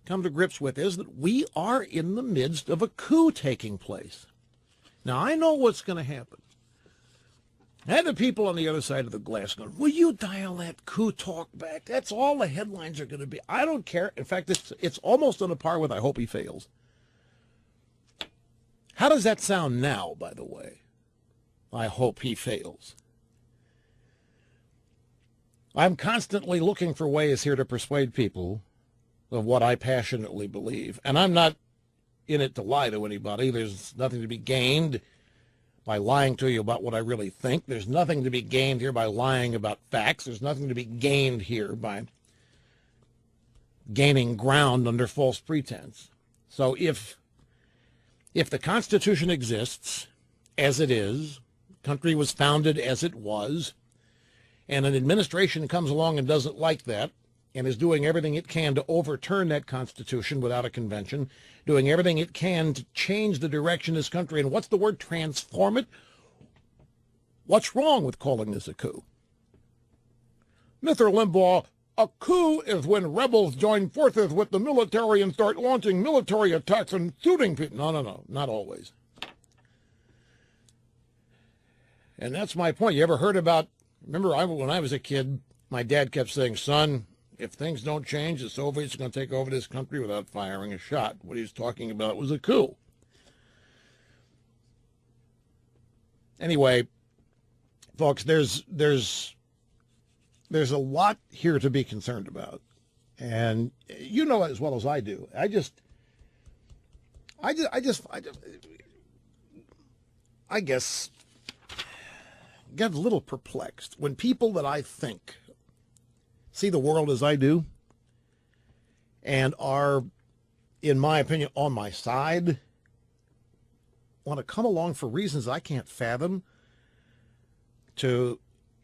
come to grips with is that we are in the midst of a coup taking place. Now, I know what's going to happen. I had the people on the other side of the glass going, will you dial that coup talk back? That's all the headlines are going to be. I don't care. In fact, it's almost on a par with I hope he fails. How does that sound now, by the way? I hope he fails. I'm constantly looking for ways here to persuade people of what I passionately believe. And I'm not in it to lie to anybody. There's nothing to be gained by lying to you about what I really think. There's nothing to be gained here by lying about facts. There's nothing to be gained here by gaining ground under false pretense. So if the Constitution exists as it is, country was founded as it was, and an administration comes along and doesn't like that and is doing everything it can to overturn that Constitution without a convention, doing everything it can to change the direction of this country, and what's the word, transform it? What's wrong with calling this a coup? Mr. Limbaugh, a coup is when rebels join forces with the military and start launching military attacks and shooting people. No, not always. And that's my point. You ever heard about, remember when I was a kid, my dad kept saying, son, if things don't change, the Soviets are going to take over this country without firing a shot. What he was talking about was a coup. Anyway, folks, there's a lot here to be concerned about. And you know as well as I do. I guess get a little perplexed when people that I think see the world as I do and are, in my opinion, on my side, want to come along for reasons I can't fathom to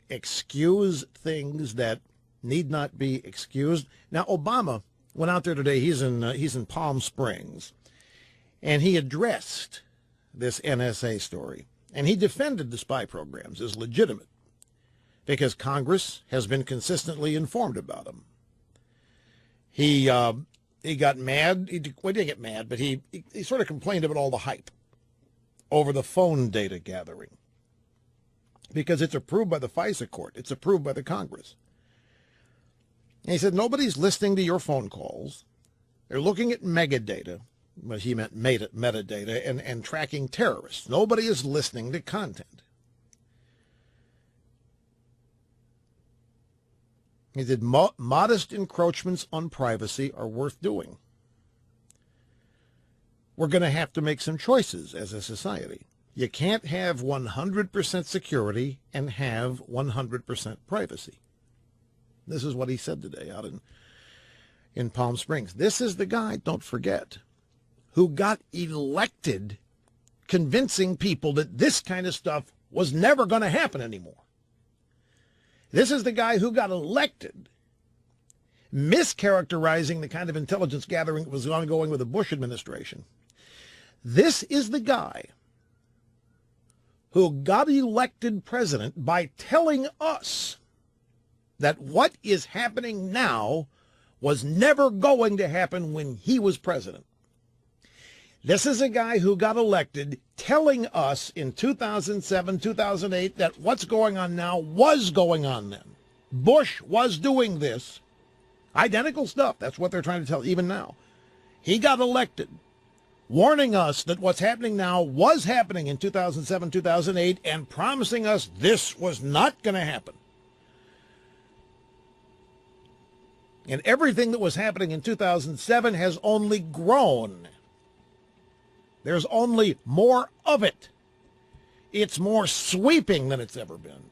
excuse things that need not be excused. Now, Obama went out there today. He's in Palm Springs, and he addressed this NSA story, and he defended the spy programs as legitimate because Congress has been consistently informed about them. He got mad. He didn't get mad, but he sort of complained about all the hype over the phone data gathering because it's approved by the FISA court. It's approved by the Congress. And he said, nobody's listening to your phone calls. They're looking at megadata, but he meant metadata, and tracking terrorists. Nobody is listening to content. He said, modest encroachments on privacy are worth doing. We're going to have to make some choices as a society. You can't have 100% security and have 100% privacy. This is what he said today out in Palm Springs. This is the guy, don't forget, who got elected convincing people that this kind of stuff was never going to happen anymore. This is the guy who got elected mischaracterizing the kind of intelligence gathering that was ongoing with the Bush administration. This is the guy who got elected president by telling us that what is happening now was never going to happen when he was president. This is a guy who got elected telling us in 2007, 2008 that what's going on now was going on then. Bush was doing this. Identical stuff. That's what they're trying to tell even now. He got elected warning us that what's happening now was happening in 2007, 2008 and promising us this was not going to happen. And everything that was happening in 2007 has only grown. There's only more of it. It's more sweeping than it's ever been.